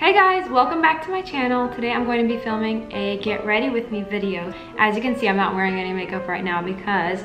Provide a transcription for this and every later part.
Hey guys, welcome back to my channel. Today I'm going to be filming a get ready with me video. As you can see, I'm not wearing any makeup right now because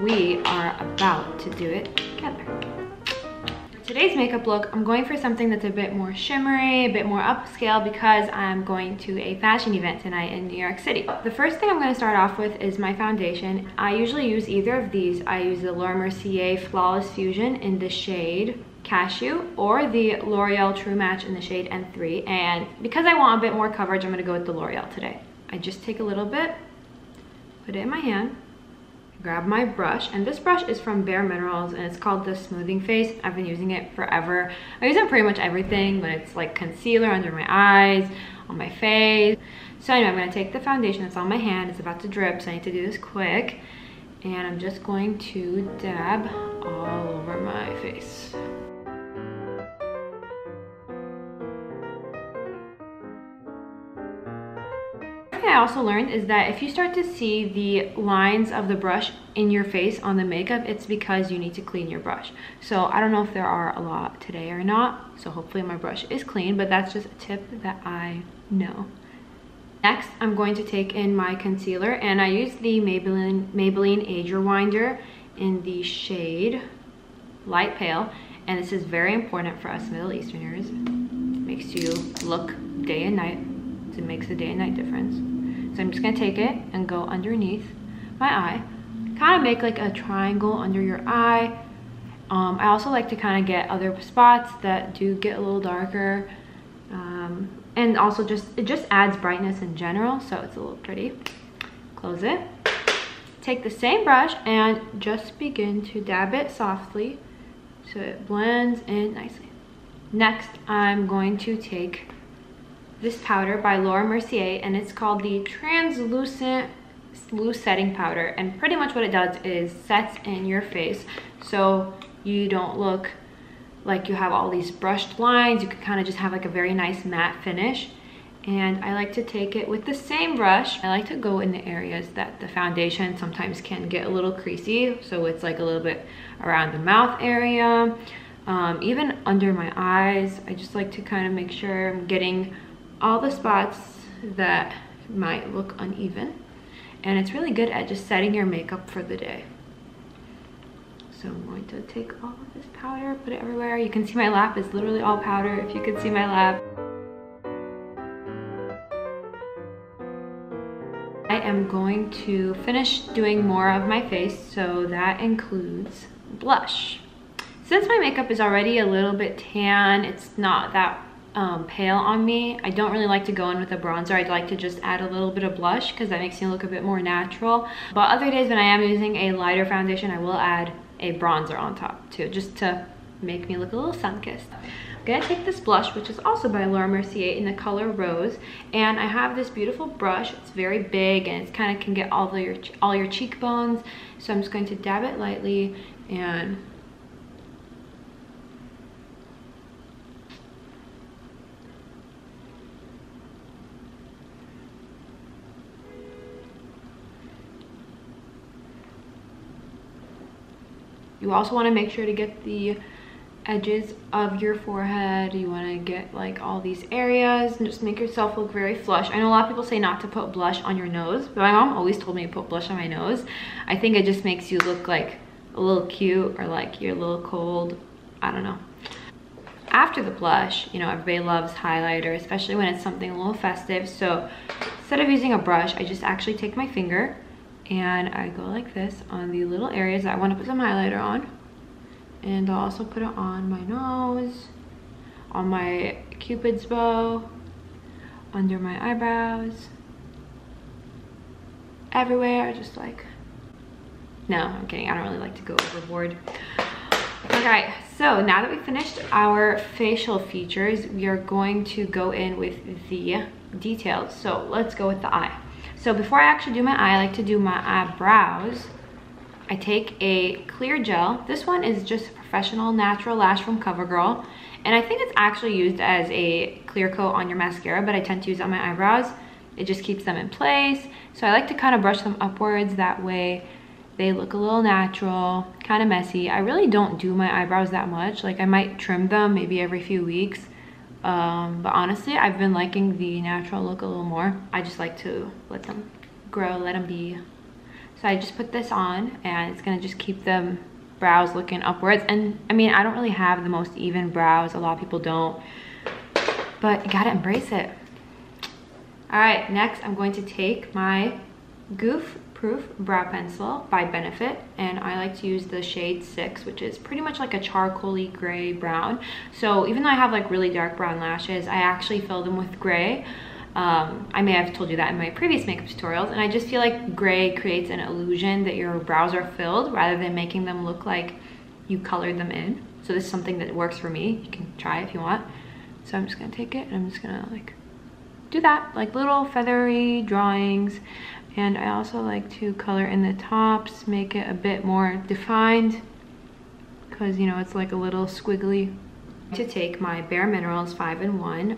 we are about to do it together. For today's makeup look, I'm going for something that's a bit more shimmery, a bit more upscale because I'm going to a fashion event tonight in New York City. The first thing I'm going to start off with is my foundation. I usually use either of these. I use the Laura Mercier Flawless Fusion in the shade Cashew or the L'Oreal True Match in the shade N3, and because I want a bit more coverage, I'm going to go with the L'Oreal today. I just take a little bit, put it in my hand, grab my brush, and this brush is from Bare Minerals and it's called the Smoothing Face. I've been using it forever. I use it pretty much everything, but it's like concealer under my eyes, on my face. So anyway, I'm going to take the foundation that's on my hand. It's about to drip, so I need to do this quick, and I'm just going to dab all over my face. I also learned is that if you start to see the lines of the brush in your face on the makeup, it's because you need to clean your brush. So I don't know if there are a lot today or not, so hopefully my brush is clean, but that's just a tip that I know. Next, I'm going to take in my concealer, and I use the Maybelline Age Rewinder in the shade Light Pale, and this is very important for us Middle Easterners. It makes you look day and night. It makes a day and night difference. So I'm just gonna take it and go underneath my eye, kind of make like a triangle under your eye. I also like to kind of get other spots that do get a little darker, and also it just adds brightness in general, so it's a little pretty. Close it. Take the same brush and just begin to dab it softly so it blends in nicely. Next, I'm going to take this powder by Laura Mercier, and it's called the Translucent Loose Setting Powder, and pretty much what it does is sets in your face so you don't look like you have all these brushed lines. You can kind of just have like a very nice matte finish. And I like to take it with the same brush. I like to go in the areas that the foundation sometimes can get a little creasy, so it's like a little bit around the mouth area, even under my eyes. I just like to kind of make sure I'm getting all the spots that might look uneven, and it's really good at just setting your makeup for the day. So I'm going to take all of this powder, put it everywhere. You can see my lap is literally all powder, if you could see my lap. I am going to finish doing more of my face, so that includes blush. Since my makeup is already a little bit tan, it's not that pale on me, I don't really like to go in with a bronzer. I'd like to just add a little bit of blush because that makes me look a bit more natural. But other days when I am using a lighter foundation, I will add a bronzer on top too, just to make me look a little sun-kissed. I'm gonna take this blush, which is also by Laura Mercier in the color Rose, and I have this beautiful brush. It's very big and it's kind of can get all your cheekbones. So I'm just going to dab it lightly and you also want to make sure to get the edges of your forehead. You want to get like all these areas and just make yourself look very flush. I know a lot of people say not to put blush on your nose, but my mom always told me to put blush on my nose. I think it just makes you look like a little cute, or like you're a little cold. I don't know. After the blush, you know, everybody loves highlighter, especially when it's something a little festive. So instead of using a brush, I just actually take my finger and I go like this on the little areas that I want to put some highlighter on. And I'll also put it on my nose, on my cupid's bow, under my eyebrows, everywhere, just like, no, I'm kidding, I don't really like to go overboard. Okay, so now that we finished our facial features, we are going to go in with the details. So let's go with the eye. So before I actually do my eye, I like to do my eyebrows. I take a clear gel. This one is just a professional natural lash from CoverGirl, and I think it's actually used as a clear coat on your mascara, but I tend to use it on my eyebrows. It just keeps them in place. So I like to kind of brush them upwards, that way they look a little natural, kind of messy. I really don't do my eyebrows that much. Like I might trim them maybe every few weeks, But honestly, I've been liking the natural look a little more. I just like to let them grow, let them be. So I just put this on, and it's gonna just keep the brows looking upwards. And I mean, I don't really have the most even brows. A lot of people don't, but you gotta embrace it. All right, next I'm going to take my Goof Proof brow pencil by Benefit, and I like to use the shade 6, which is pretty much like a charcoaly gray brown. So even though I have like really dark brown lashes, I actually fill them with gray. I may have told you that in my previous makeup tutorials, and I just feel like gray creates an illusion that your brows are filled rather than making them look like you colored them in. So this is something that works for me. You can try it if you want. So I'm just gonna take it and I'm just gonna like do that, like little feathery drawings. And I also like to color in the tops, make it a bit more defined, because you know, it's like a little squiggly. To take my Bare Minerals 5-in-1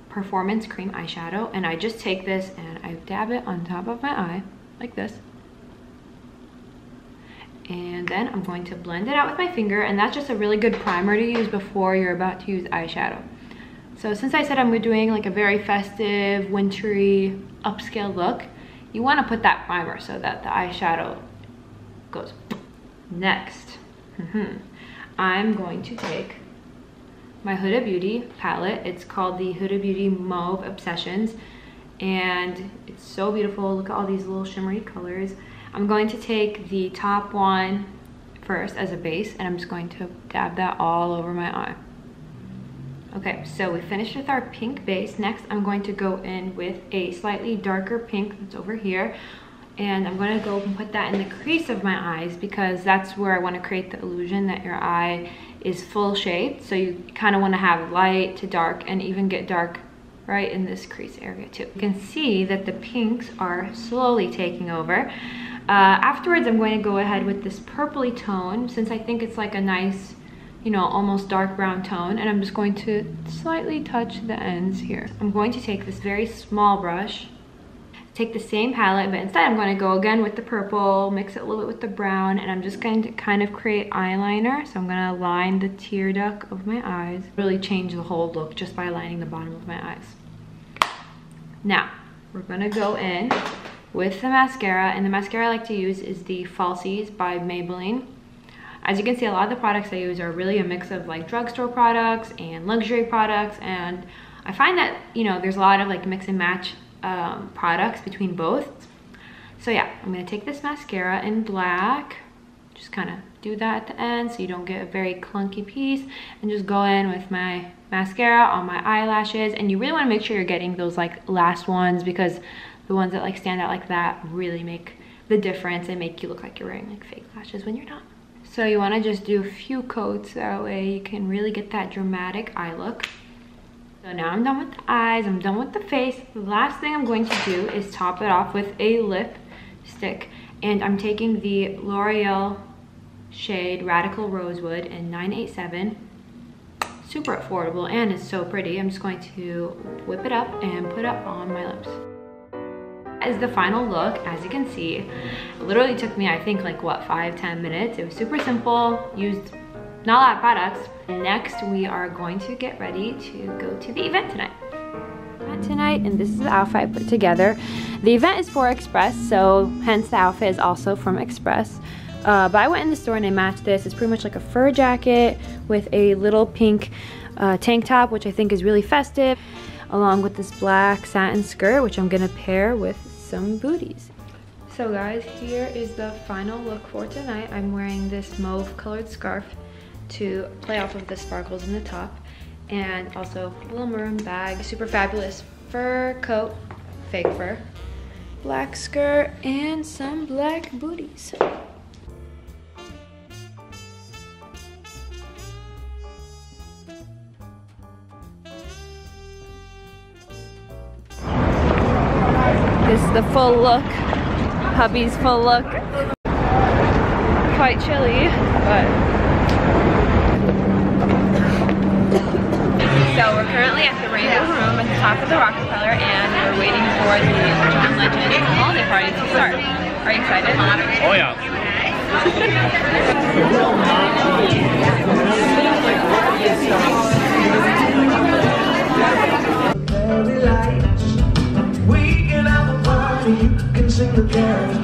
Performance Cream eyeshadow, and I just take this and I dab it on top of my eye, like this. And then I'm going to blend it out with my finger, and that's just a really good primer to use before you're about to use eyeshadow. So since I said I'm doing like a very festive, wintry, upscale look, you want to put that primer so that the eyeshadow goes. Next, I'm going to take my Huda Beauty palette. It's called the Huda Beauty Mauve Obsessions, and it's so beautiful. Look at all these little shimmery colors. I'm going to take the top one first as a base, and I'm just going to dab that all over my eye. Okay, so we finished with our pink base. Next, I'm going to go in with a slightly darker pink that's over here. And I'm going to go and put that in the crease of my eyes, because that's where I want to create the illusion that your eye is full shade. So you kind of want to have light to dark, and even get dark right in this crease area too. You can see that the pinks are slowly taking over. Afterwards, I'm going to go ahead with this purpley tone, since I think it's like a nice, you know, almost dark brown tone, and I'm just going to slightly touch the ends here. I'm going to take this very small brush, take the same palette, but instead I'm going to go again with the purple, mix it a little bit with the brown, and I'm just going to kind of create eyeliner. So I'm going to line the tear duct of my eyes, really change the whole look just by lining the bottom of my eyes. Now we're going to go in with the mascara, and the mascara I like to use is the Falsies by Maybelline. As you can see, a lot of the products I use are really a mix of like drugstore products and luxury products, and I find that, you know, there's a lot of like mix and match products between both. So yeah, I'm gonna take this mascara in black, just kind of do that at the end so you don't get a very clunky piece, and just go in with my mascara on my eyelashes. And you really want to make sure you're getting those like last ones, because the ones that like stand out like that really make the difference and make you look like you're wearing like fake lashes when you're not. So you want to just do a few coats, that way you can really get that dramatic eye look. So now I'm done with the eyes, I'm done with the face. The last thing I'm going to do is top it off with a lipstick, and I'm taking the L'Oreal shade Radical Rosewood in 987. Super affordable, and it's so pretty. I'm just going to whip it up and put it up on my lips. Is the final look. As you can see, it literally took me, I think, like what, 5-10 minutes. It was super simple, used not a lot of products. Next, we are going to get ready to go to the event tonight. And this is the outfit I put together. The event is for Express, so hence the outfit is also from Express. But I went in the store and I matched this. It's pretty much like a fur jacket with a little pink tank top, which I think is really festive, along with this black satin skirt, which I'm gonna pair with some booties. So guys, here is the final look for tonight. I'm wearing this mauve colored scarf to play off of the sparkles in the top, and also a little maroon bag, super fabulous fur coat, fake fur, black skirt, and some black booties. This is the full look, hubby's full look. Quite chilly, but. So we're currently at the Rainbow Room at the top of the Rockefeller, and we're waiting for the John Legend holiday party to start. Are you excited? Oh yeah. me, you can sing the piano.